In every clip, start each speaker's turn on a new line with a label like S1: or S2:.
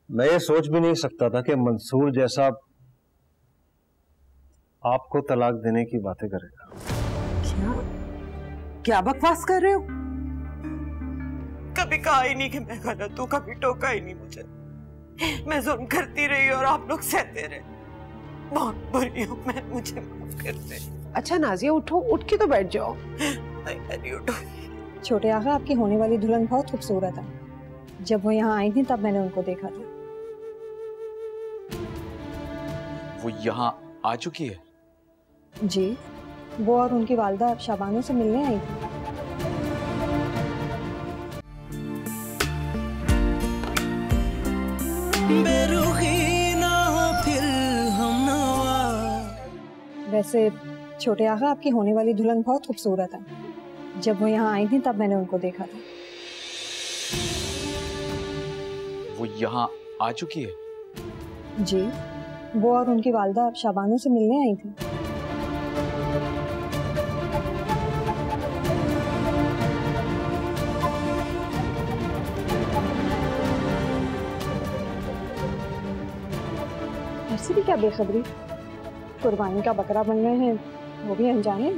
S1: मैं ये सोच भी नहीं सकता था कि मंसूर जैसा आपको तलाक देने की बातें करेगा।
S2: क्या क्या बकवास कर रहे हो?
S3: कभी कहा ही नहीं कि मैं गलत हूँ, कभी टोका ही नहीं मुझे। मैं जुल्म करती रही और आप लोग सहते रहे। बहुत बुरी हूँ मैं, मुझे माफ कर दे।
S2: अच्छा नाजिया उठो, उठ के तो बैठ जाओ।
S3: नहीं उठो।
S4: छोटे आका, आपकी होने वाली दुल्हन बहुत खूबसूरत है। जब वो यहाँ आई थी तब मैंने उनको देखा था।
S5: वो यहाँ आ चुकी है?
S4: जी, वो और उनकी वालदा शाबानो से मिलने आई थी। वैसे छोटे आका, आपकी होने वाली दुल्हन बहुत खूबसूरत है। जब वो यहाँ आई थी तब मैंने उनको देखा था।
S5: वो यहाँ आ चुकी है?
S4: जी, वो और उनकी वालदा शाबानो से मिलने आई थी। ऐसी भी क्या बेखबरी? कुर्बानी का बकरा बन रहे हैं, वो भी अनजाने।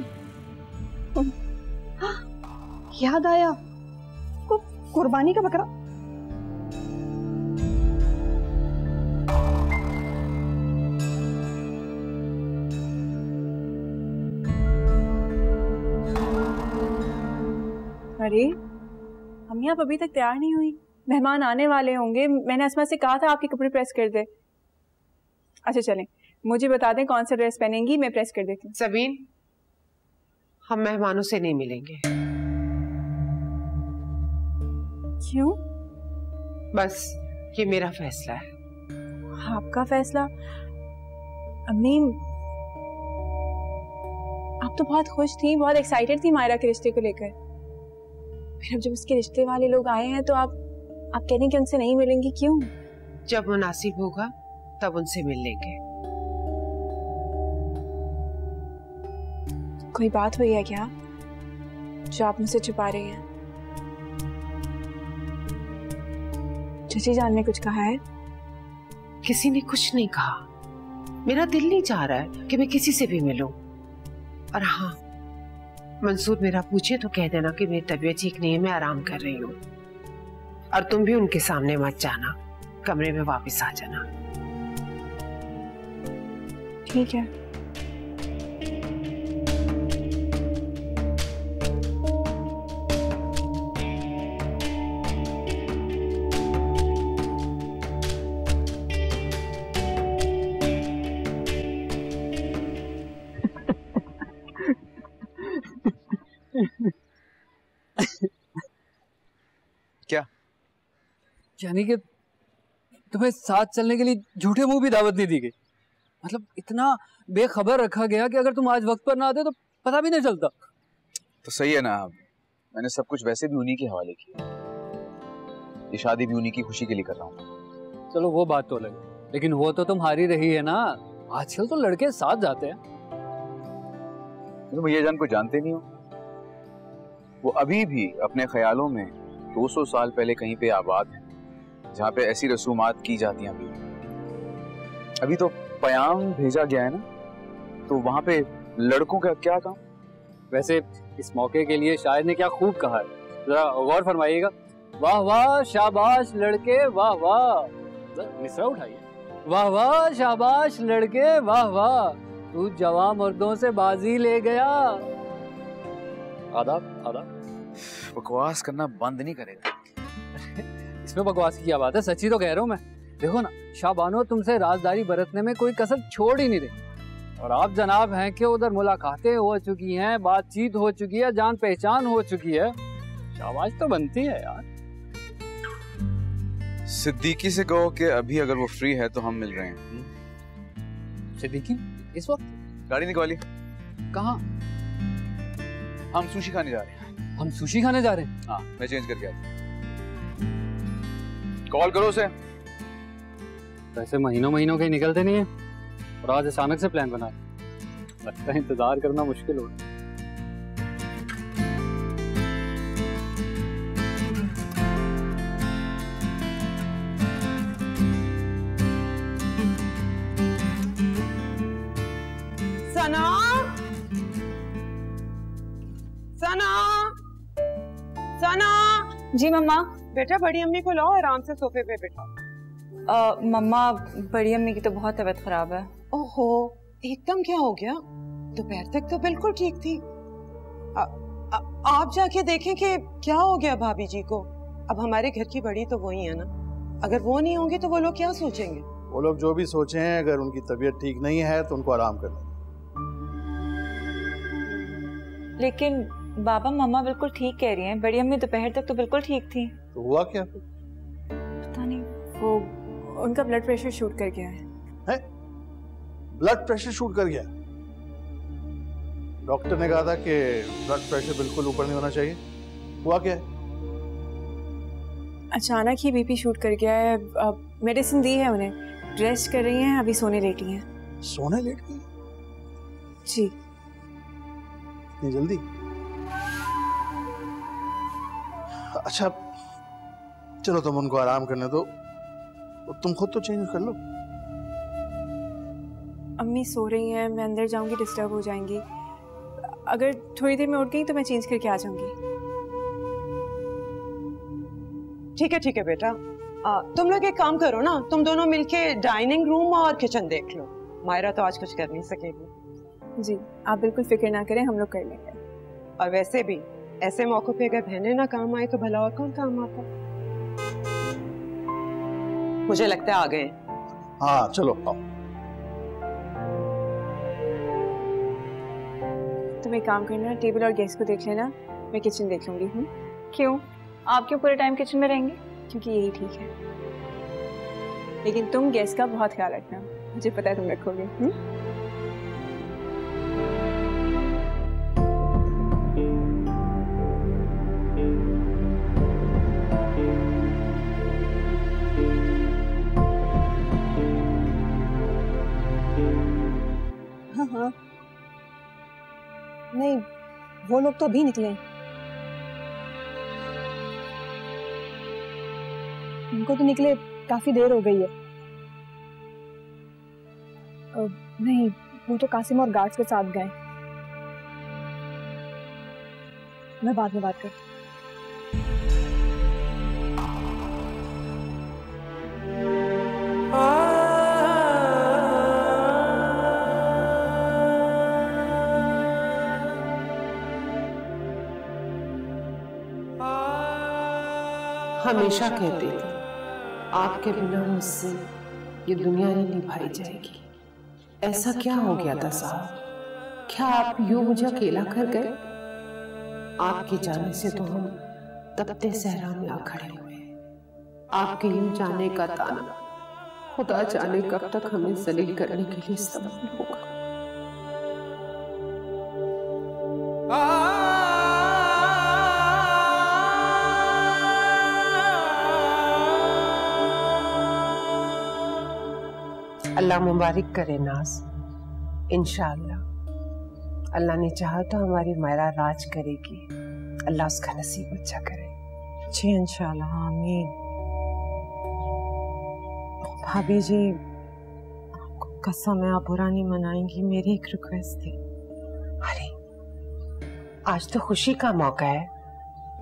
S4: याद आया, कुर्बानी का बकरा।
S6: अरे अम्मी, आप अभी तक तैयार नहीं हुई? मेहमान आने वाले होंगे। मैंने अस्मा से कहा था आपके कपड़े प्रेस कर दे। अच्छा चलें, मुझे बता दें कौन सा ड्रेस पहनेंगी, मैं प्रेस कर देती हूँ।
S2: सबीन, हम मेहमानों से नहीं मिलेंगे।
S6: क्यों?
S2: बस ये मेरा फैसला है।
S6: आपका फैसला? अम्मी, आप तो बहुत खुश थी, बहुत एक्साइटेड थी मायरा के रिश्ते को लेकर। फिर अब जब उसके रिश्ते वाले लोग आए हैं तो आप कह रही हैं कि उनसे नहीं मिलेंगी, क्यों?
S2: जब मुनासिब होगा तब उनसे मिल लेंगे।
S6: कोई बात हुई है क्या जो आप मुझसे छुपा रही हैं? चची जान ने कुछ कहा है?
S2: किसी ने कुछ नहीं कहा। मेरा दिल नहीं चाह रहा है कि मैं किसी से भी मिलूं। और हाँ, मंसूर मेरा पूछे तो कह देना कि मेरी तबीयत ठीक नहीं है, मैं आराम कर रही हूँ। और तुम भी उनके सामने मत जाना, कमरे में वापस आ जाना।
S6: ठीक है।
S5: क्या?
S7: यानी कि तुम्हें साथ चलने के लिए झूठे मुंह भी दावत नहीं दी गई? मतलब इतना बेखबर रखा गया कि अगर तुम आज वक्त पर ना आते तो पता भी नहीं चलता।
S5: तो सही है ना, मैंने सब कुछ वैसे भी उन्हीं के हवाले किया। ये शादी भी उन्हीं की खुशी के लिए कर रहा हूँ।
S7: चलो वो बात तो अलग है, लेकिन वो तो तुम्हारी रही है ना। आजकल तो लड़के साथ जाते हैं।
S5: तुम ये जान को जानते नहीं हो, वो अभी भी अपने ख्यालों में 200 साल पहले कहीं पे आबाद है, जहाँ पे ऐसी रसूमात की जाती हैं। अभी तो पयाम भेजा गया है ना, तो वहाँ पे लड़कों का क्या काम?
S7: वैसे इस मौके के लिए शायर ने क्या खूब कहा है, जरा गौर फरमाइएगा। वाह वाह शाबाश लड़के वाह वाह। मिसरा उठाइए। वाह वाह शाबाश लड़के वाह वाह, तू जवां मर्दों से बाजी ले गया। आदाब आदाब।
S5: बकवास करना बंद नहीं करेगा।
S7: इसमें बकवास की क्या बात है, सच्ची तो कह रहा हूँ मैं। देखो ना, शाबानो तुमसे राजदारी बरतने में कोई कसर छोड़ ही नहीं रही। और आप जनाब हैं कि उधर मुलाकातें हो चुकी हैं, बातचीत हो चुकी है, जान पहचान हो चुकी है। शाबाश तो बनती है यार।
S5: सिद्दीकी से कहो कि अभी अगर वो फ्री है तो हम मिल रहे हैं।
S7: सिद्दीकी इस वक्त?
S5: गाड़ी निकाली।
S7: कहाँ?
S5: हम सुशी खाने जा रहे हैं।
S7: हम सुशी खाने जा रहे हैं?
S5: हाँ, मैं चेंज करके आता हूँ। कॉल करो उसे।
S7: वैसे महीनों महीनों के निकलते नहीं है, और आज अचानक से प्लान बना, लगता है इंतजार करना मुश्किल होगा।
S3: सना, सना।
S6: जी मम्मा।
S3: बेटा बड़ी अम्मी को लाओ, आराम से सोफे पे बिठाओ।
S6: मम्मा बड़ी अम्मी की तो बहुत तबीयत खराब है।
S3: ओहो, एकदम क्या हो गया? दोपहर तक तो बिल्कुल ठीक थी। आप जाके देखें कि क्या हो गया भाभी जी को। अब हमारे घर की बड़ी तो वही है ना, अगर वो नहीं होंगे तो वो लोग क्या सोचेंगे?
S8: वो लोग जो भी सोचे हैं, अगर उनकी तबीयत ठीक नहीं है तो उनको आराम करना।
S6: लेकिन बाबा मम्मा बिल्कुल ठीक कह रही हैं, बड़ी अम्मी दोपहर तक तो बिल्कुल ठीक थी।
S8: तो हुआ क्या फिर?
S6: पता नहीं, वो उनका ब्लड प्रेशर शूट कर गया है।
S8: ब्लड प्रेशर शूट कर गया? डॉक्टर ने कहा था कि ब्लड प्रेशर बिल्कुल ऊपर नहीं होना चाहिए। हुआ क्या है?
S6: अचानक ही बीपी शूट कर गया है। मेडिसिन दी है उन्हें, रेस्ट कर रही हैं, अभी सोने लेटी हैं।
S8: सोने लेट गई?
S6: जी।
S8: इतनी जल्दी? अच्छा चलो, तुम उनको आराम करने दो, तुम खुद तो चेंज कर लो।
S6: अम्मी सो रही हैं, मैं अंदर जाऊंगी डिस्टर्ब हो जाएंगी। अगर थोड़ी देर में उठ गई तो मैं चेंज करके आ जाऊंगी।
S3: ठीक है बेटा। तुम लोग एक काम करो ना, तुम दोनों मिलके डाइनिंग रूम और किचन देख लो। मायरा तो आज कुछ कर नहीं सकेगी।
S6: जी आप बिल्कुल फिक्र ना करें, हम लोग कर लेंगे।
S3: और वैसे भी ऐसे मौकों पे अगर बहनें ना काम आए तो भला और कौन काम आता? मुझे लगता है आ गए।
S8: हाँ चलो आओ।
S6: तुम एक काम करना, टेबल और गैस को देख लेना, मैं किचन देख लूंगी। क्यों, आप क्यों पूरे टाइम किचन में रहेंगे? क्योंकि यही ठीक है। लेकिन तुम गैस का बहुत ख्याल रखना, मुझे पता है तुम रखोगे।
S4: हाँ नहीं, वो लोग तो अभी निकले। उनको तो निकले काफी देर हो गई है। नहीं, वो तो कासिम और गार्ड्स के साथ गए। मैं बाद में बात करती
S2: हमेशा कहते थे आपके बिना मुझसे ये दुनिया नहीं निभाई जाएगी। ऐसा क्या हो गया था साहब? क्या आप यूं मुझे अकेला कर गए? आपके जाने से तो हम तपते सहरा में आ खड़े हुए। आपके यूं जाने का ताना खुदा जाने कब तक हमें जलील करने के लिए इस्तेमाल होगा। अल्लाह मुबारक करे नाज। इंशाअल्लाह अल्लाह ने चाहा तो हमारी मायरा राज करेगी। अल्लाह उसका नसीब अच्छा करे।
S3: जी इंशाअल्लाह, आमीन। भाभी जी आपको कसम है, आप बुरा नहीं मनाएंगी, मेरी एक रिक्वेस्ट थी।
S2: अरे आज तो खुशी का मौका है,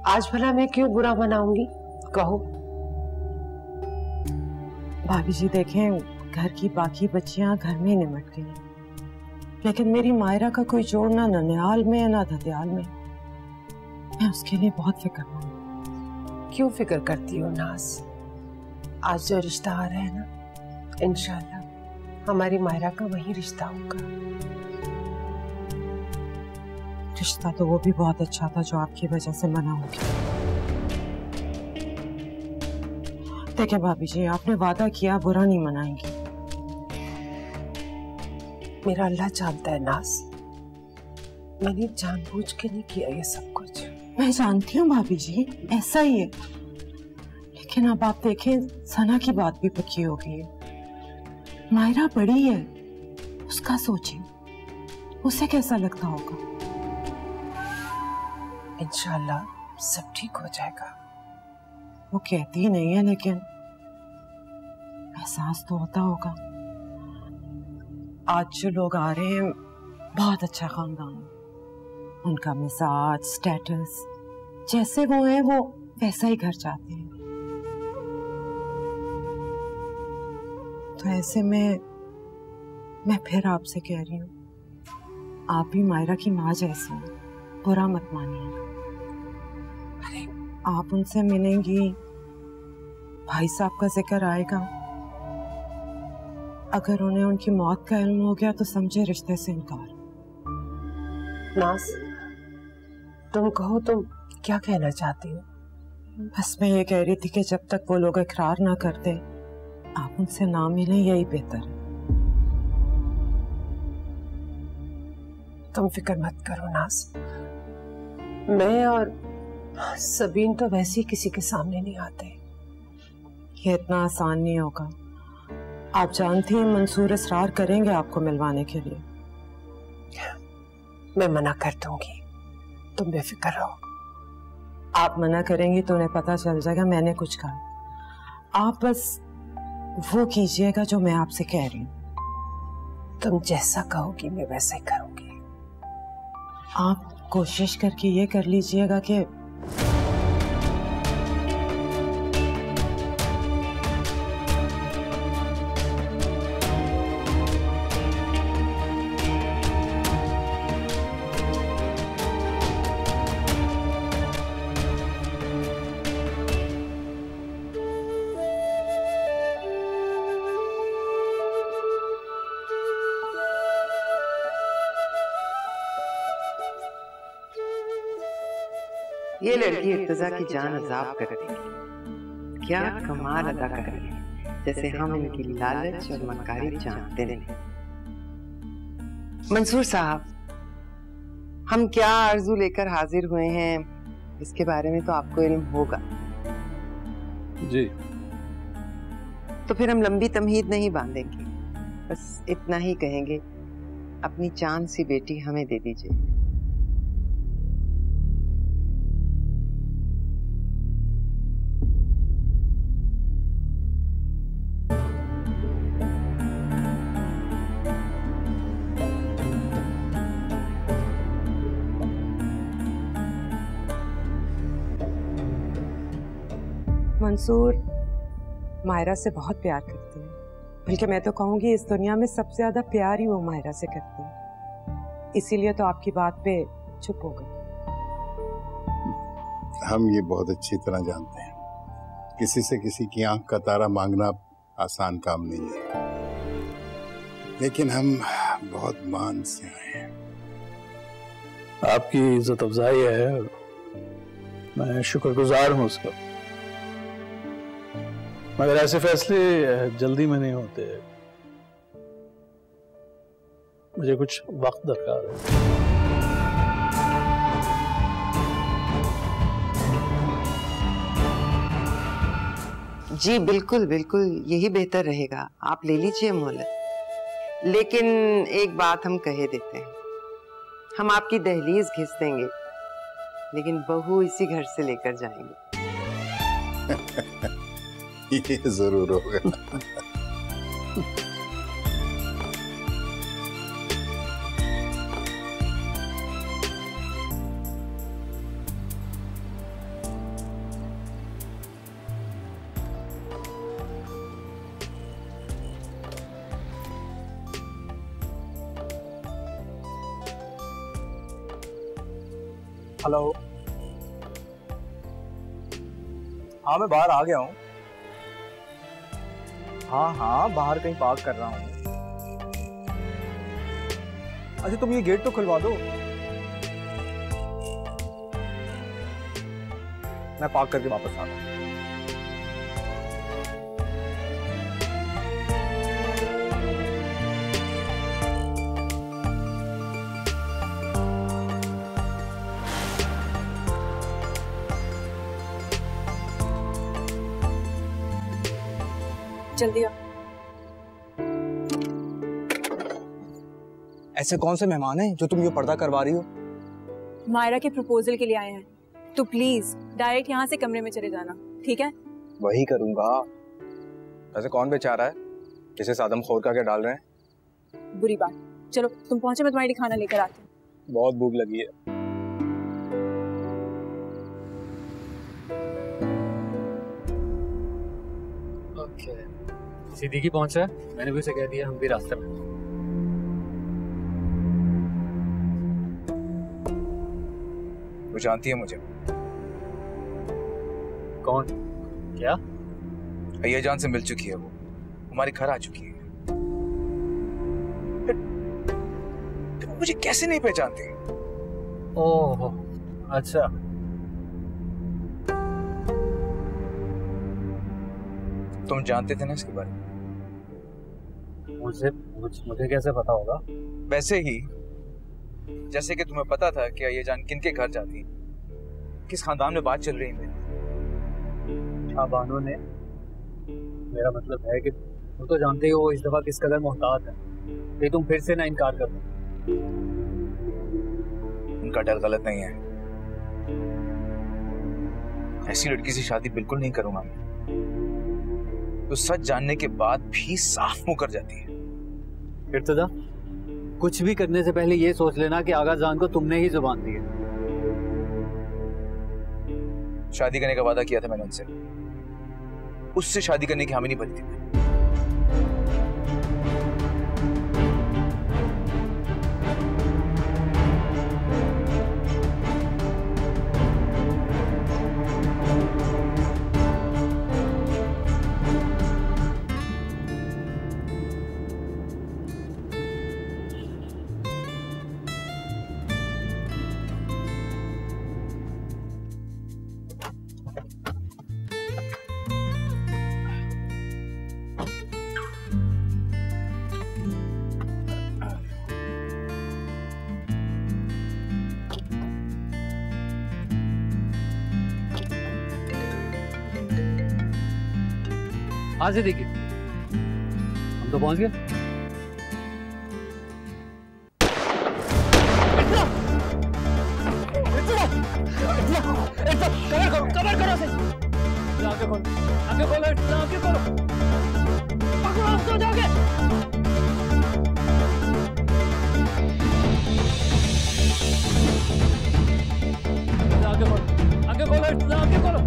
S2: आज भला मैं क्यों बुरा मनाऊंगी? कहो।
S3: भाभी जी देखें, घर की बाकी बच्चियां घर में निमट गई, लेकिन मेरी मायरा का कोई जोड़ ना ननिहाल में है ना ददियाल में। मैं उसके लिए बहुत फिक्रमंद हूँ।
S2: क्यों फिक्र करती हो नाज? आज जो रिश्ता आ रहा है ना, इंशाल्लाह हमारी मायरा का वही रिश्ता होगा।
S3: रिश्ता तो वो भी बहुत अच्छा था जो आपकी वजह से मना हो गया। देखिए भाभी जी, आपने वादा किया, बुरा नहीं मनाएंगी।
S2: मेरा अल्लाह जानता है नाज, मैंने जानबूझ के नहीं किया ये सब कुछ।
S3: मैं जानती हूँ भाभी जी, ऐसा ही है, लेकिन अब आप देखें सना की बात भी पक्की हो गई है। मायरा बड़ी है, उसका सोचिए, उसे कैसा लगता होगा।
S2: इंशाल्लाह सब ठीक हो जाएगा।
S3: वो कहती नहीं है, लेकिन एहसास तो होता होगा। आज जो लोग आ रहे हैं बहुत अच्छा खानदान है, उनका मिजाज, स्टेटस, जैसे वो है वो वैसा ही घर चाहते हैं। तो ऐसे में मैं फिर आपसे कह रही हूँ, आप भी मायरा की माँ जैसी हैं, बुरा मत मानिए। अरे आप उनसे मिलेंगी, भाई साहब का जिक्र आएगा, अगर उन्हें उनकी मौत का इल्म हो गया तो समझे रिश्ते से इनकार।
S2: नाज, तुम कहो, तुम क्या कहना चाहती हो?
S3: बस मैं ये कह रही थी कि जब तक वो लोग इकरार ना करते आप उनसे ना मिलें, यही बेहतर है।
S2: तुम फिक्र मत करो नाज, मैं और सबीन तो वैसे ही किसी के सामने नहीं आते।
S3: ये इतना आसान नहीं होगा, आप जानती हैं मंसूर इसरार करेंगे आपको मिलवाने के लिए।
S2: मैं मना कर दूंगी, तुम बेफिक्र रहो।
S3: आप मना करेंगी तो उन्हें पता चल जाएगा मैंने कुछ कहा। आप बस वो कीजिएगा जो मैं आपसे कह रही हूँ।
S2: तुम जैसा कहोगी मैं वैसा ही करूंगी।
S3: आप कोशिश करके ये कर लीजिएगा कि
S9: ये लड़की इर्तिजा की जान अजाब करती है, क्या कमाल अदा कर रही है, जैसे हम इनकी लालच और मक्कारी जानते नहीं। मंसूर साहब, हम क्या आरजू लेकर हाजिर हुए हैं इसके बारे में तो आपको इल्म होगा
S7: जी।
S9: तो फिर हम लंबी तमहीद नहीं बांधेंगे, बस इतना ही कहेंगे, अपनी चांद सी बेटी हमें दे दीजिए।
S3: मंसूर मायरा से बहुत प्यार करते हैं, बल्कि मैं तो कहूंगी इस दुनिया में सबसे ज्यादा प्यार ही वो मायरा से करते हैं, इसीलिए तो आपकी बात पे चुप हो गए।
S10: हम ये बहुत अच्छी तरह जानते हैं, किसी से किसी की आंख का तारा मांगना आसान काम नहीं है, लेकिन हम बहुत मान से आए हैं।
S8: आपकी इज्जत अफजाई है, मैं शुक्रगुजार हूँ उसका, मगर ऐसे फैसले जल्दी में नहीं होते, मुझे कुछ वक्त दरकार है।
S9: जी बिल्कुल बिल्कुल, यही बेहतर रहेगा, आप ले लीजिए मोहलत। लेकिन एक बात हम कहे देते हैं, हम आपकी दहलीज घिस देंगे, लेकिन बहू इसी घर से लेकर जाएंगे।
S10: ये जरूर होगा।
S11: हेलो, हाँ मैं बाहर आ गया हूँ। हाँ बाहर कहीं पार्क कर रहा हूँ। अच्छा तुम ये गेट तो खुलवा दो, मैं पार्क करके वापस आ रहा हूँ।
S6: जल्दी आओ।
S11: ऐसे कौन से मेहमान हैं जो तुम ये पर्दा करवा रही हो?
S6: मायरा के प्रपोजल के लिए आए हैं, तो प्लीज डायरेक्ट यहाँ से कमरे में चले जाना, ठीक है?
S11: वही करूंगा। ऐसे कौन बेचारा है जिसे सादम खोर का क्या डाल रहे हैं?
S6: बुरी बात, चलो तुम पहुंचे, मैं तुम्हारे लिए खाना लेकर आती हूँ।
S11: बहुत भूख लगी है।
S7: सिद्दीकी पहुंचा है, मैंने भी उसे कह दिया, हम भी रास्ते में।
S5: वो जानती है मुझे।
S7: कौन? क्या?
S5: अय्या जान से मिल चुकी है, वो हमारे घर आ चुकी है। तो मुझे कैसे नहीं पहचानती?
S7: ओह अच्छा।
S5: तुम जानते थे ना इसके बारे में?
S7: मुझे कैसे पता होगा?
S5: वैसे ही जैसे कि तुम्हें पता था कि अय्या जान किनके घर जाती, किस खानदान में बात चल रही है।
S7: शाबानो ने, मेरा मतलब है कि तुम तो जानते हो वो इस दफा किस कदर मोहतात है, ये तुम फिर से ना इनकार कर दो।
S5: उनका डर गलत नहीं है, ऐसी लड़की से शादी बिल्कुल नहीं करूंगा मैं। तो सच जानने के बाद भी साफ मुंह कर जाती है।
S7: इर्तिदा, कुछ भी करने से पहले ये सोच लेना कि आगा जान को तुमने ही जुबान दी है।
S5: शादी करने का वादा किया था मैंने उनसे, उससे शादी करने की हामी नहीं भरी थी।
S7: हाँ से देखिए, हम तो पहुंच गए। कवर करो से। आगे खोलो, आगे खोलो, आगे खोलो। पकड़ो उसको, जाओगे। आगे खोलो, आगे खोलो, आगे खोलो।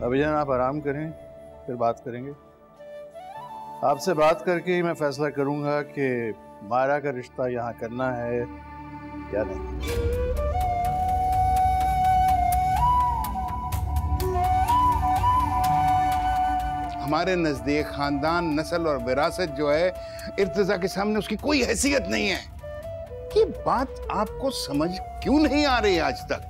S8: अभिजान आप आराम करें, फिर बात करेंगे। आपसे बात करके ही मैं फैसला करूंगा कि मायरा का रिश्ता यहाँ करना है या नहीं।
S10: हमारे नजदीक खानदान, नस्ल और विरासत जो है, इर्तिजा के सामने उसकी कोई हैसियत नहीं है। ये बात आपको समझ क्यों नहीं आ रही आज तक?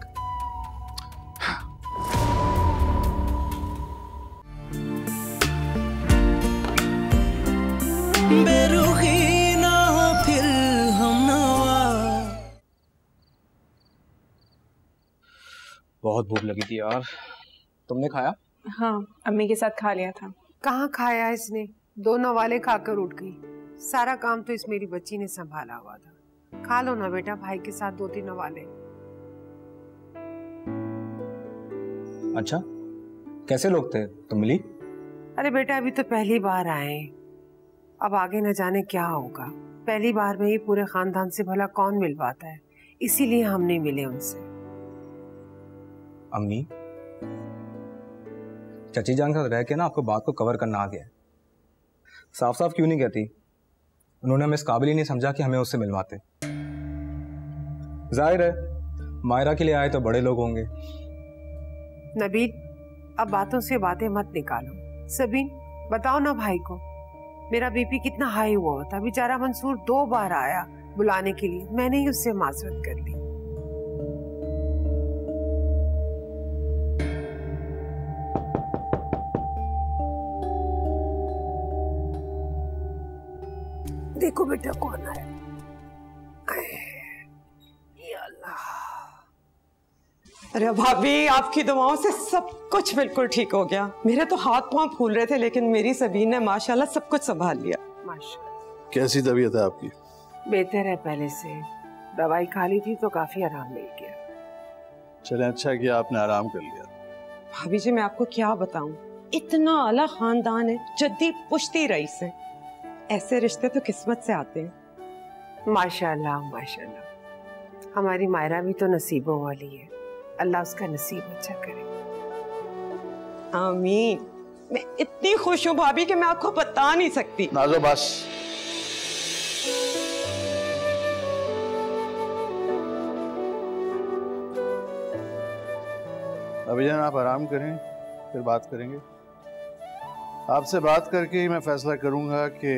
S12: बेरुखी ना हो फिर हम नवा।
S11: बहुत भूख लगी थी यार, तुमने खाया?
S6: हाँ, अम्मी के साथ खा लिया था।
S2: कहाँ खाया इसने, 2 नवाले खाकर उठ गई। सारा काम तो इस मेरी बच्ची ने संभाला हुआ था। खा लो ना बेटा, भाई के साथ 2-3 नवाले।
S11: अच्छा, कैसे लोग थे, तुम मिली?
S2: अरे बेटा, अभी तो पहली बार आए, अब आगे न जाने क्या होगा। पहली बार में ही पूरे खानदान से भला कौन मिल पाता है, इसीलिए हम नहीं मिले उनसे।
S11: अम्मी, चाची जान का रह के ना आपको बात को कवर करना आ गया। साफ साफ क्यों नहीं कहती? उन्होंने हमें इस काबिल ही नहीं समझा कि हमें उससे मिलवाते। जाहिर है मायरा के लिए आए तो बड़े लोग होंगे।
S2: नबील, अब बातों से बातें मत निकालो। सबीन, बताओ ना भाई को, मेरा बीपी कितना हाई हुआ था। बेचारा मंसूर 2 बार आया बुलाने के लिए, मैंने ही उससे माजरत कर ली। देखो बेटा कौन आया।
S3: अरे भाभी, आपकी दुआओं से सब कुछ बिल्कुल ठीक हो गया। मेरे तो हाथ पांव फूल रहे थे, लेकिन मेरी सबीन ने माशाल्लाह सब कुछ संभाल लिया।
S2: माशाल्लाह।
S8: कैसी तबीयत है आपकी?
S2: बेहतर है पहले से, दवाई खा ली थी तो काफी आराम मिल गया।
S8: चले, अच्छा किया आपने आराम कर लिया।
S3: भाभी जी, मैं आपको क्या बताऊं, इतना आला खानदान है, जद्दी पुश्ती रईस है। ऐसे रिश्ते तो किस्मत से आते हैं।
S2: माशाल्लाह माशाल्लाह। हमारी मायरा भी तो नसीबों वाली है, अल्लाह उसका नसीब अच्छा करे।
S3: आमीन। मैं इतनी खुश हूँ भाभी कि मैं आपको बता नहीं सकती।
S8: नाजो बस। अभी जान आप आराम करें, फिर बात करेंगे। आपसे बात करके ही मैं फैसला करूंगा कि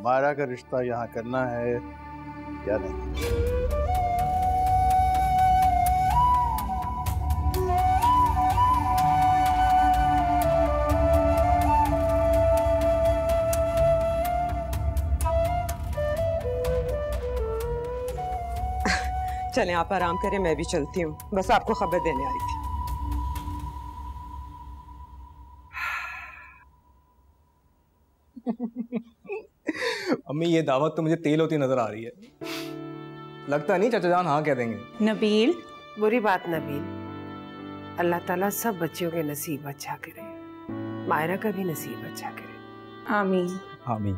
S8: मायरा का रिश्ता यहाँ करना है या नहीं।
S3: चलें आप आराम करें, मैं भी चलती हूँ, बस आपको खबर देने आई थी।
S11: अम्मी ये दावत तो मुझे तेल होती नजर आ रही है। लगता नहीं चाचा जान हाँ कह देंगे।
S6: नबील,
S2: बुरी बात नबील, अल्लाह ताला सब बच्चियों के नसीब अच्छा करे, मायरा का भी नसीब अच्छा करे।
S6: आमीन
S11: आमीन।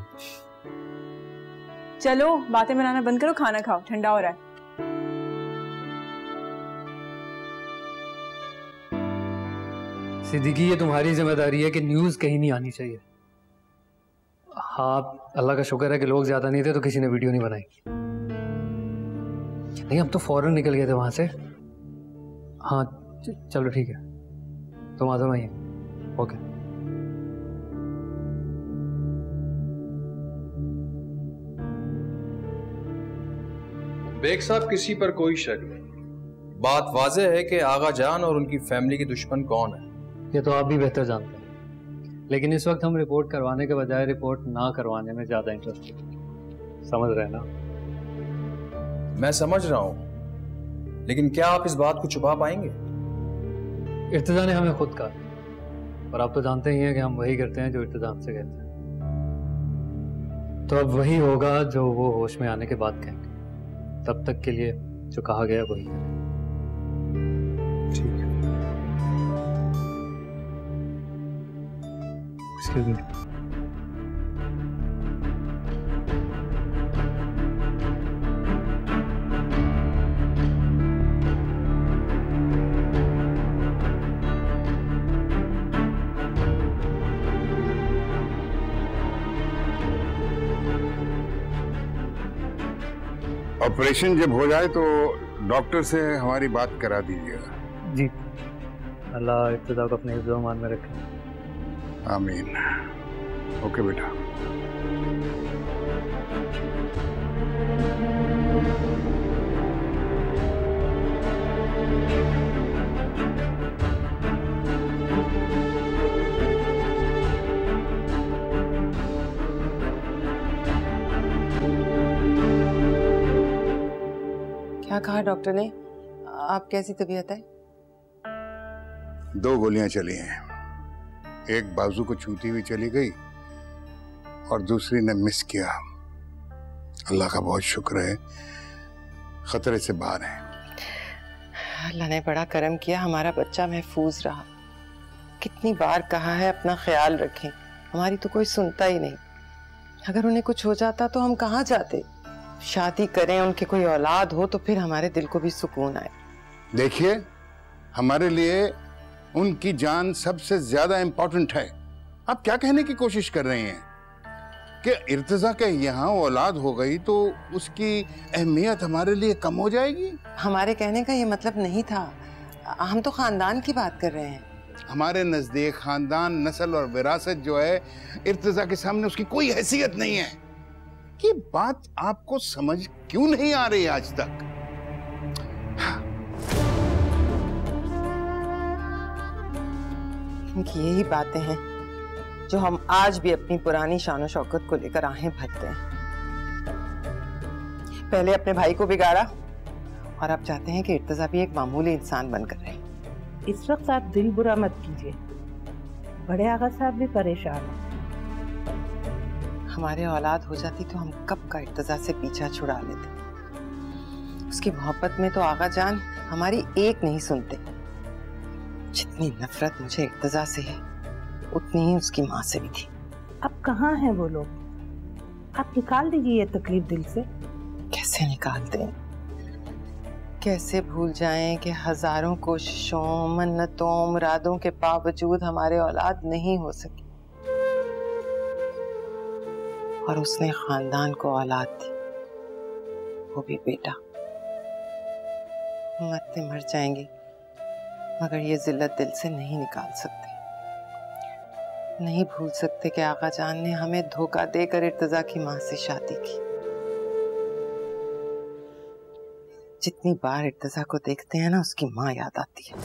S6: चलो बातें बनाना बंद करो, खाना खाओ, ठंडा हो रहा है।
S7: सिद्दीकी ये तुम्हारी जिम्मेदारी है कि न्यूज़ कहीं नहीं आनी चाहिए। हाँ अल्लाह का शुक्र है कि लोग ज्यादा नहीं थे तो किसी ने वीडियो नहीं बनाई। नहीं हम तो फौरन निकल गए थे वहां से। हाँ चलो ठीक है, तुम आजम आइए। ओके।
S13: बेग साहब किसी पर कोई शक नहीं, बात वाज़ेह है कि आगा जान और उनकी फैमिली की दुश्मन कौन है।
S7: ये तो आप भी बेहतर जानते हैं, लेकिन इस वक्त हम रिपोर्ट करवाने के बजाय रिपोर्ट ना करवाने में ज्यादा इंटरेस्टेड। समझ रहे हैं ना?
S13: मैं समझ रहा हूं, लेकिन क्या आप इस बात को छुपा पाएंगे?
S7: इर्तिजा ने हमें खुद कहा, और आप तो जानते ही हैं कि हम वही करते हैं जो इर्तिजा हमसे कहते हैं। तो अब वही होगा जो वो होश में आने के बाद कहेंगे। तब तक के लिए जो कहा गया वही करें।
S13: ठीक है।
S7: Excuse me.
S10: ऑपरेशन जब हो जाए तो डॉक्टर से हमारी बात करा दीजिएगा।
S7: जी, अल्लाह इब्तिदा को अपने हिफ्ज़-ओ-अमान में रखे।
S10: आमीन। ओके बेटा।
S9: क्या कहा डॉक्टर ने? आप कैसी तबीयत है?
S10: 2 गोलियां चली हैं, एक बाजू को छूती हुई चली गई और दूसरी ने मिस किया। अल्लाह का बहुत शुक्र है, खतरे से बाहर है।
S9: अल्लाह ने बड़ा करम किया, हमारा बच्चा महफूज रहा। कितनी बार कहा है अपना ख्याल रखें, हमारी तो कोई सुनता ही नहीं। अगर उन्हें कुछ हो जाता तो हम कहाँ जाते? शादी करें, उनके कोई औलाद हो तो फिर हमारे दिल को भी सुकून आए।
S10: देखिए, हमारे लिए उनकी जान सबसे ज्यादा इंपॉर्टेंट है। आप क्या कहने की कोशिश कर रहे हैं कि इर्तिजा के यहाँ औलाद हो गई तो उसकी अहमियत हमारे लिए कम हो जाएगी?
S9: हमारे कहने का ये मतलब नहीं था, हम तो खानदान की बात कर रहे हैं।
S10: हमारे नजदीक खानदान, नस्ल और विरासत जो है, इर्तिजा के सामने उसकी कोई हैसियत नहीं है। ये बात आपको समझ क्यों नहीं आ रही आज तक?
S9: इनकी यही बातें हैं जो हम आज भी अपनी पुरानी शान शौकत को लेकर आहें भरते हैं। पहले अपने भाई को बिगाड़ा और अब चाहते हैं कि इर्तिजा भी एक मामूली इंसान बनकर रहे।
S14: इस वक्त आप दिल बुरा मत कीजिए, बड़े आगा साहब भी परेशान हैं।
S9: हमारे औलाद हो जाती तो हम कब का इर्तिजा से पीछा छुड़ा लेते। उसकी मोहब्बत में तो आगा जान हमारी एक नहीं सुनते। जितनी नफरत मुझे इर्तिजा से है उतनी ही उसकी माँ से भी थी।
S14: अब कहाँ हैं वो लोग? आप निकाल दीजिए ये तकलीफ दिल से।
S9: कैसे निकाल दें? कैसे भूल जाएं कि हजारों कोशिशों, मन्नतों, मुरादों के बावजूद हमारे औलाद नहीं हो सकी और उसने खानदान को औलाद दी, वो भी बेटा। मरते मर जाएंगे मगर ये जिल्लत दिल से नहीं निकाल सकते। नहीं भूल सकते कि आका जान ने हमें धोखा देकर इर्तिजा की माँ से शादी की। जितनी बार इर्तिजा को देखते हैं ना, उसकी माँ याद आती है।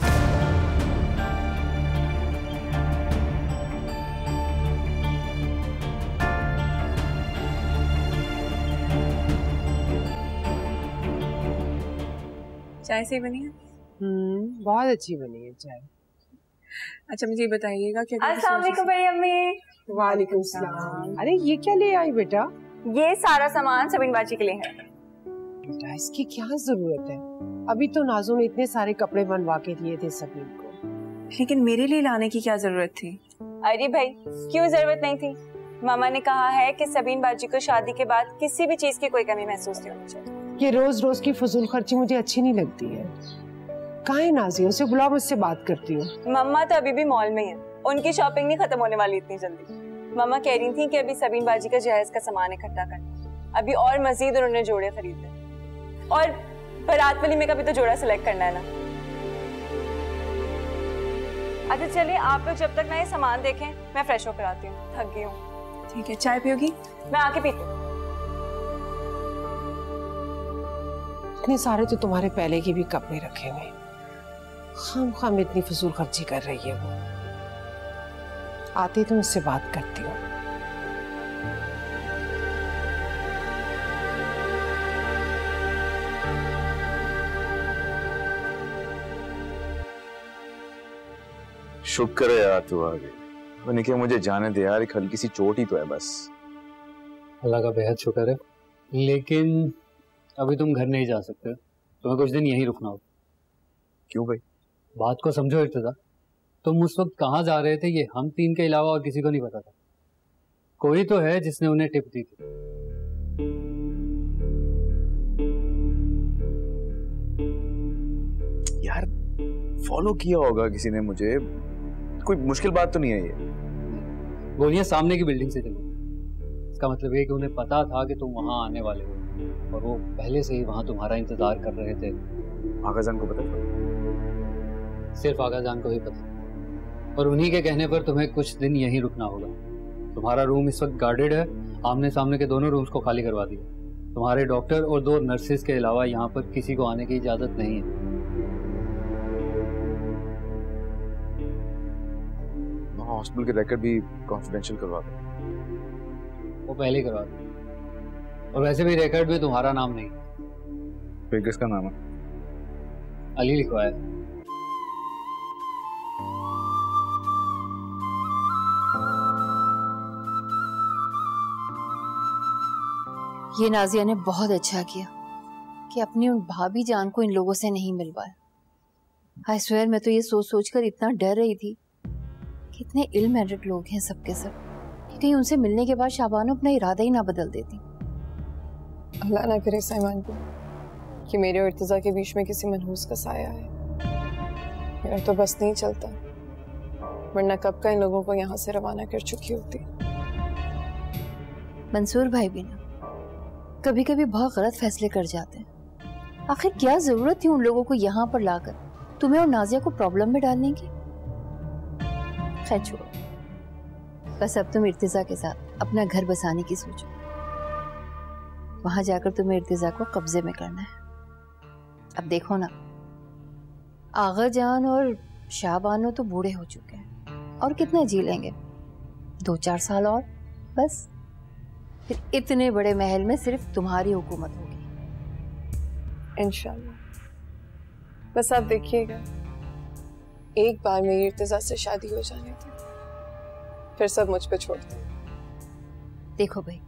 S6: चाय सही बनी है?
S2: बहुत अच्छी बनी है चाय।
S6: अच्छा मुझे बताइएगा क्या।
S15: अस्सलाम वालेकुम बड़ी अम्मी।
S2: वालेकुम सलाम। अरे ये क्या ले आई बेटा?
S15: ये सारा सामान सबीन बाजी के लिए है।
S2: बेटा इसकी क्या जरूरत है? अभी तो नाज़ो ने इतने सारे कपड़े बनवा के दिए थे सबीन को।
S6: लेकिन मेरे लिए लाने की क्या जरूरत थी?
S15: अरे भाई क्यों जरूरत नहीं थी? मामा ने कहा है कि सबीन बाजी को शादी के बाद किसी भी चीज की कोई कमी महसूस नहीं होनी चाहिए।
S2: ये रोज रोज की फजूल खर्ची मुझे अच्छी नहीं लगती है। कहाँ है नाज़ी? उसे बुलाओ, मुझसे बात करती हूँ।
S15: मम्मा तो अभी भी मॉल में है, उनकी शॉपिंग नहीं खत्म होने वाली इतनी जल्दी। मम्मा कह रही थी कि अभी सबीन बाजी का जहेज का सामान इकट्ठा करना, अभी और मजीद उन्होंने जोड़े खरीदे और बारात वाली में का भी तो जोड़ा सिलेक्ट करना है ना। अच्छा चलिए आप लोग जब तक ना ये सामान देखें, मैं फ्रेश होकर आती हूँ, थक गई हूँ।
S6: ठीक है, चाय पियोगी?
S15: मैं आके पीती हूँ।
S2: इतने सारे तो तुम्हारे पहले के भी कपड़े रखे हुए, खाम इतनी फजूल खर्ची कर रही है वो। आती तो मुझसे बात करती हूँ।
S5: शुक्र है यार तू आ गई, वरना क्या मुझे जाने दे यार, एक हल्की सी चोट ही तो है बस।
S7: अल्लाह का बेहद शुक्र है, लेकिन अभी तुम घर नहीं जा सकते, तुम्हें कुछ दिन यहीं रुकना होगा।
S5: क्यों भाई?
S7: बात को समझो इर्तिजा, तुम उस वक्त कहाँ जा रहे थे ये हम तीन के अलावा और किसी को नहीं पता था। कोई तो है जिसने उन्हें टिप दी थी।
S5: यार फॉलो किया होगा किसी ने मुझे, कोई मुश्किल बात तो नहीं है ये।
S7: गोलियां सामने की बिल्डिंग से चली, इसका मतलब ये कि उन्हें पता था कि तुम वहां आने वाले हो और वो पहले से ही वहां तुम्हारा इंतजार कर रहे थे।
S5: आगा जान को पता था?
S7: सिर्फ आगा जान को ही पता, और उन्हीं के कहने पर तुम्हें कुछ दिन यहीं रुकना होगा। तुम्हारा रूम इस वक्त गार्डेड है, आमने सामने के दोनों रूम्स को खाली करवा दिया। तुम्हारे डॉक्टर और 2 नर्सेज के अलावा यहाँ पर किसी को आने की इजाजत नहीं है।
S5: हॉस्पिटल के रिकॉर्ड भी कॉन्फिडेंशियल करवा दो।
S7: वो पहले ही करवा दो, और वैसे भी रिकॉर्ड में तुम्हारा नाम नहीं।
S5: फिर किसका नाम है?
S7: अली लिखवाया।
S16: ये नाजिया ने बहुत अच्छा किया कि अपनी उन भाभी जान को इन लोगों से नहीं मिलवाया। आई स्वेयर मैं तो ये सोच सोच कर इतना डर रही थी कि इतने इल मैरिड लोग हैं सबके सब, कि कहीं उनसे मिलने के बाद शाबानो अपना इरादा ही ना बदल देती।
S4: अल्लाह ना करे साइमान को कि मेरे और इर्तिजा के बीच में किसी मनहूस का साया है। मेरा तो बस नहीं चलता, वरना कब का इन लोगों को यहाँ से रवाना कर चुकी होती।
S16: मंसूर भाई भी ना कभी कभी बहुत गलत फैसले कर जाते हैं। आखिर क्या जरूरत थी उन लोगों को यहाँ पर लाकर तुम्हें और नाजिया को प्रॉब्लम में डालने की। खैर छोड़ो, बस अब तुम इर्तिजा के साथ अपना घर बसाने की सोचो। वहां जाकर तुम्हें इर्तिजा को कब्जे में करना है। अब देखो ना, आगा जान और शाहबानो तो बूढ़े हो चुके हैं, और कितना जी लेंगे? 2-4 साल और बस, फिर इतने बड़े महल में सिर्फ तुम्हारी हुकूमत होगी
S4: इंशाल्लाह। बस आप देखिएगा, एक बार मेरी इर्तिजा से शादी हो जाने दे, फिर सब मुझ पे छोड़ दे।
S16: देखो भाई,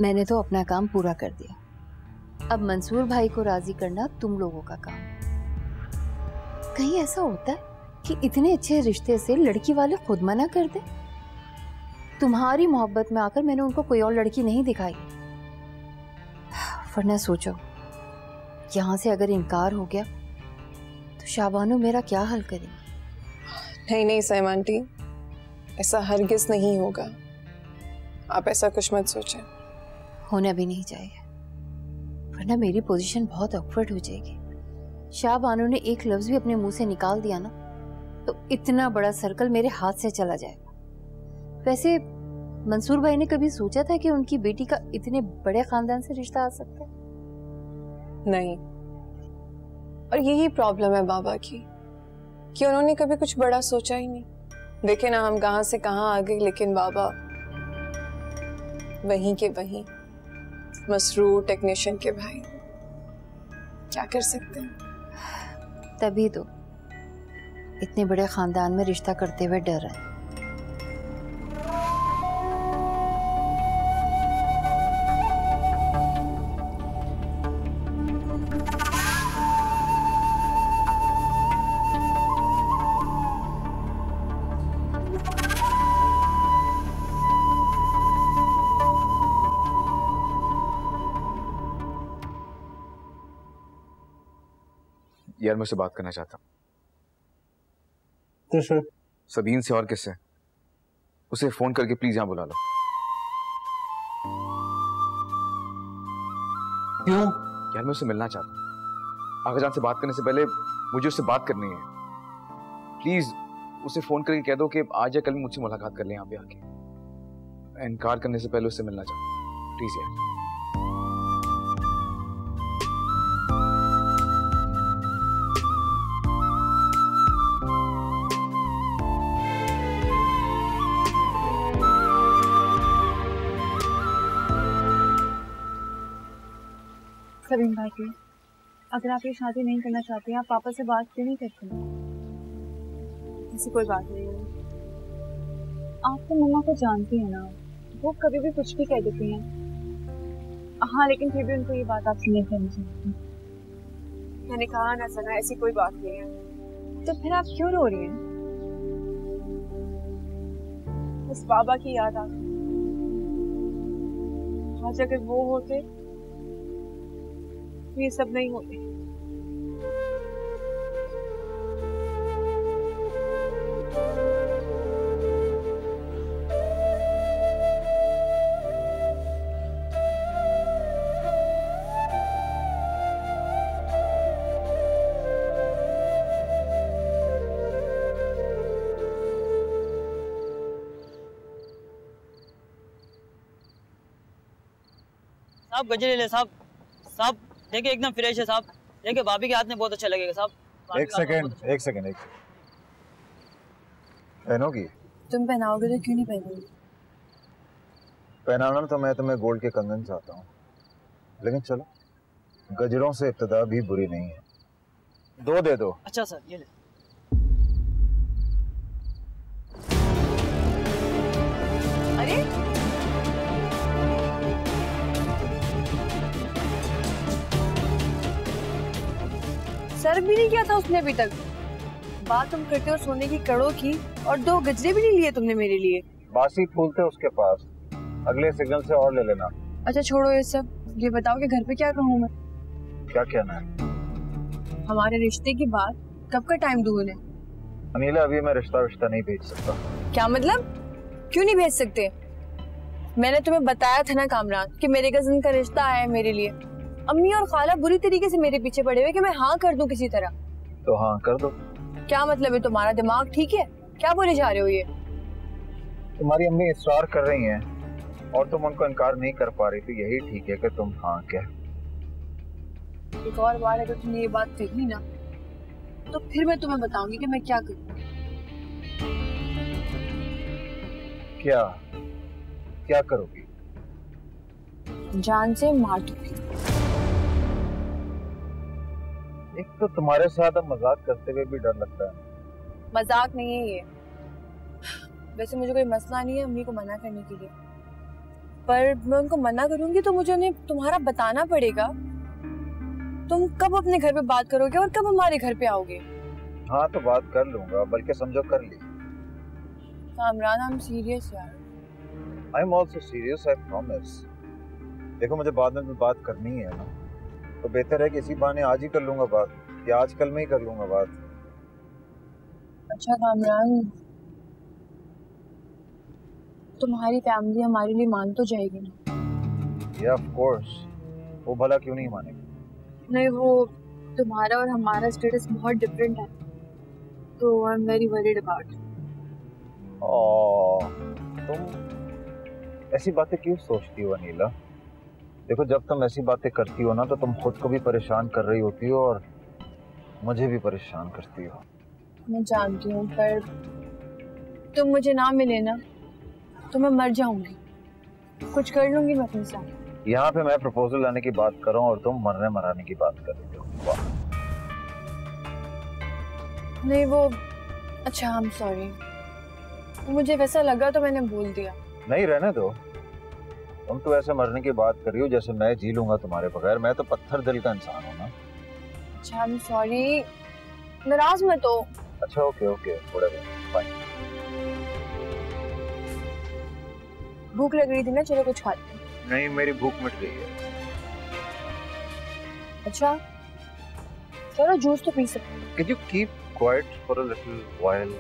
S16: मैंने तो अपना काम पूरा कर दिया, अब मंसूर भाई को राजी करना तुम लोगों का काम। कहीं ऐसा होता है कि इतने अच्छे रिश्ते से लड़की वाले खुद मना कर दे? तुम्हारी मोहब्बत में आकर मैंने उनको कोई और लड़की नहीं दिखाई, वरना सोचो यहाँ से अगर इनकार हो गया तो शाबानो मेरा क्या हल करेंगी?
S4: नहीं नहीं सैम आंटी, ऐसा हरगिज नहीं होगा। आप ऐसा कुछ मत सोचें।
S16: होना भी नहीं चाहिए, वरना मेरी पोजीशन बहुत ऑकवर्ड हो जाएगी। शाबानो ने एक लफ्ज भी अपने मुंह से निकाल दिया ना तो इतना बड़ा सर्कल मेरे हाथ से चला जाएगा। वैसे मंसूर भाई ने कभी सोचा था कि उनकी बेटी का इतने बड़े खानदान से रिश्ता आ सकता है?
S4: नहीं, और यही प्रॉब्लम है बाबा की कि उन्होंने कभी कुछ बड़ा सोचा ही नहीं। देखे ना हम कहां से कहां आ गए, लेकिन बाबा वहीं के वहीं, मसरूर टेक्नीशियन के भाई। क्या कर सकते हैं?
S16: तभी तो इतने बड़े खानदान में रिश्ता करते हुए डर रहे हैं।
S5: यार मैं उससे बात करना चाहता हूँ।
S1: किससे?
S5: सबीन से। और किससे? उसे फोन करके प्लीज यहाँ बुला लो।
S1: क्यों?
S5: यार मैं उससे मिलना चाहता हूँ। आगा जान से बात करने से पहले मुझे उससे बात करनी है। प्लीज उसे फोन करके कह दो कि आज या कल मुझसे मुलाकात कर ले यहाँ पे आके। मैं इनकार करने से पहले उससे मिलना चाहता हूँ। प्लीज यार।
S6: सबीन भाई, अगर आप ये शादी नहीं करना चाहते हैं, आप पापा से बात क्यों नहीं करते? ऐसी कोई बात नहीं है। आप तो मम्मा को जानती हैं ना, वो कभी भी कुछ भी कह देती हैं। हाँ, लेकिन फिर भी उनको ये बात आपसे नहीं करनी चाहिए। मैंने कहा ना सना, ऐसी कोई बात नहीं है। तो फिर आप क्यों रो रही हैं? बस बाबा की याद आ गई। आज अगर वो होते ये सब नहीं होते।
S17: साहब गजरे ले साहब। साहब देखिए एकदम फ्रेश है साहब। देखिए भाभी के हाथ में बहुत अच्छा लगेगा साहब।
S18: एक सेकंड। पहनोगी?
S6: तुम पहनाओगे तो क्यों नहीं पहनोगी?
S18: पहनाना तो मैं तुम्हें गोल्ड के कंगन चाहता हूँ, लेकिन चलो गजरों से इब्तिदा भी बुरी नहीं है। 2 दे दो।
S17: अच्छा सर ये ले।
S6: अरे सर भी नहीं किया था उसने अभी तक। बात तुम करते हो सोने की कड़ों की, और 2 गजरे भी नहीं लिए तुमने मेरे लिए।
S18: बासी फूल थे उसके पास, अगले सिग्नल से और ले लेना।
S6: अच्छा छोड़ो ये सब, ये बताओ कि घर पे क्या कहूँ मैं?
S18: क्या कहना है?
S6: हमारे रिश्ते की बात कब का टाइम दूर है?
S18: अनिला अभी मैं रिश्ता नहीं भेज सकता।
S6: क्या मतलब? क्यों नहीं भेज सकते? मैंने तुम्हें बताया था ना कामरान कि मेरे कजिन का रिश्ता आया है मेरे लिए। अम्मी और खाला बुरी तरीके से मेरे पीछे पड़े हुए कि मैं हाँ कर दूं किसी तरह।
S18: तो हाँ कर दो।
S6: क्या मतलब है? तुम्हारा दिमाग ठीक है? क्या बोले जा रहे हो ये?
S18: तुम्हारी अम्मी इसरार कर रही हैं और तुम उनको इनकार नहीं कर पा रही, तो यही ठीक है कि तुम हाँ कह।
S6: एक और बार अगर तुमने ये बात कही ना तो फिर मैं तुम्हें बताऊंगी कि मैं क्या करूँ।
S18: क्या करोगी?
S6: जान से मार दूंगी।
S18: एक तो तुम्हारे साथ अब मजाक करते हुए भी डर लगता है।
S6: मजाक नहीं है ये। वैसे मुझे कोई मसला नहीं है अम्मी को मना करने के लिए, पर मैं उनको मना करूंगी तो मुझे उन्हें तुम्हारा बताना पड़ेगा। तुम कब अपने घर पे बात करोगे और कब हमारे घर पे आओगे?
S18: हाँ तो बात कर लूंगा, बल्कि समझो कर ली।
S6: कामरान आई एम सीरियस यार।
S18: I am also serious, I promise. देखो मुझे बाद में बात करनी है ना, तो बेहतर है कि इसी बहाने आज ही कर लूंगा बात, या आज कल में ही कर लूंगा बात।
S6: अच्छा कामरान, तुम्हारी फैमिली हमारे लिए मान तो जाएगी ना?
S18: या ऑफ कोर्स, वो भला क्यों नहीं मानेगी?
S6: नहीं, वो तुम्हारा और हमारा स्टेटस बहुत डिफरेंट है, तो I am very worried about.
S18: तुम ऐसी बातें क्यों सोचती हो अनीला? देखो, जब तुम ऐसी बातें करती हो ना तो तुम खुद को भी परेशान कर रही होती हो और मुझे भी परेशान करती हो।
S6: मैं जानती हूँ, पर तुम मुझे ना मिले ना तो मैं मर जाऊंगी। कुछ कर लूंगी मैं अपने साथ।
S18: यहाँ पे मैं प्रपोजल लाने की बात कर रहा हूँ और तुम मरने मराने की बात कर रही हो।
S6: नहीं वो, अच्छा आई एम सॉरी, मुझे वैसा लगा तो मैंने बोल दिया।
S18: नहीं, रहने दो। तुम तो ऐसे मरने की बात कर रही हो जैसे मैं जी लूंगा तुम्हारे बगैर। मैं तो पत्थर दिल का इंसान हूँ ना।
S6: अच्छा आई एम सॉरी, नाराज मत हो।
S18: अच्छा ओके ओके, बाय।
S6: भूख लग रही थी ना, चलो कुछ खाते हैं।
S18: नहीं, मेरी भूख मिट गई है।
S6: अच्छा चलो जूस तो पी सकते हैं।
S18: Can you keep quiet for a little while?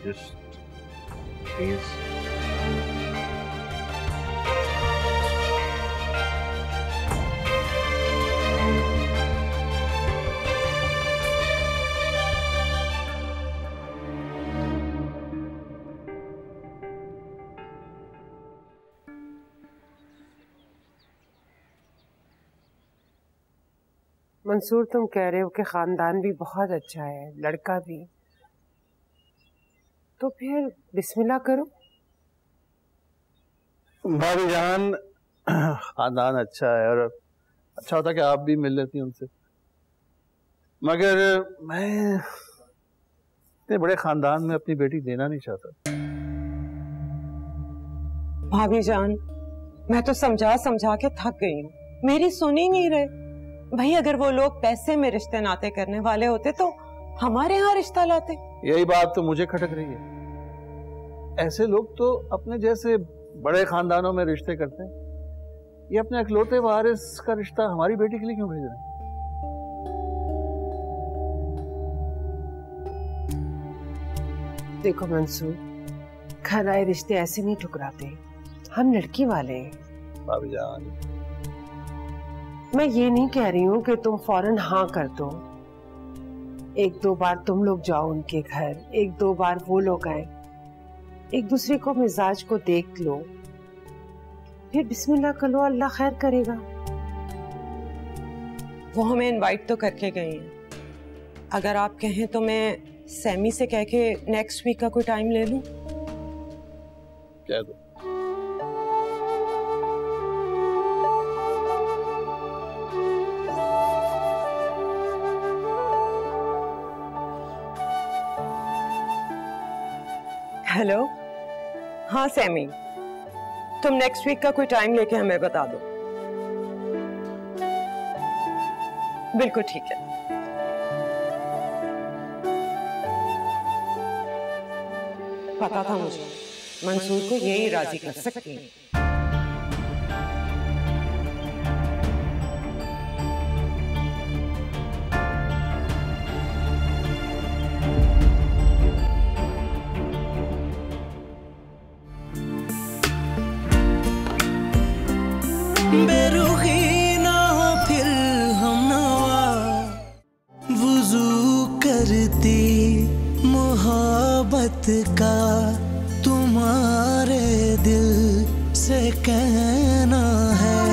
S18: Just please.
S2: Mansoor, तुम कह रहे हो कि खानदान भी बहुत अच्छा है, लड़का भी, तो फिर बिस्मिल्लाह करो।
S8: भाभी जान, खानदान अच्छा है और अच्छा होता कि आप भी मिल लेती उनसे, मगर मैं इतने बड़े खानदान में अपनी बेटी देना नहीं चाहता।
S3: भाभी जान, मैं तो समझा समझा के थक गई हूँ, मेरी सुन ही नहीं रहे। भाई अगर वो लोग पैसे में रिश्ते नाते करने वाले होते तो हमारे यहाँ रिश्ता लाते।
S8: यही बात तो मुझे खटक रही है। ऐसे लोग तो अपने जैसे बड़े खानदानों में रिश्ते करते हैं। ये अपने अकलौते वारिस का रिश्ता हमारी बेटी के लिए क्यों भेज रहे हैं?
S2: देखो मंसूर, घर आए रिश्ते ऐसे नहीं ठुकराते, हम लड़की वाले हैं।
S8: भाभी जान,
S2: मैं ये नहीं कह रही हूँ कि तुम फौरन हाँ कर दो। एक दो बार तुम लोग जाओ उनके घर, एक दो बार वो लोग आए, एक दूसरे को मिजाज को देख लो, फिर बिस्मिल्लाह कर लो, अल्लाह खैर करेगा।
S3: वो हमें इनवाइट तो करके गए हैं। अगर आप कहें तो मैं सैमी से कह के नेक्स्ट वीक का कोई टाइम ले लूं।
S8: कह दो।
S3: हेलो, हाँ सैमी, तुम नेक्स्ट वीक का कोई टाइम लेके हमें बता दो। बिल्कुल ठीक है। पता था मुझे मंसूर को यही राजी कर सकती है।
S12: बेरुखी ना हो फिर हम नवा, वुजू करती मोहब्बत का तुम्हारे दिल से कहना है।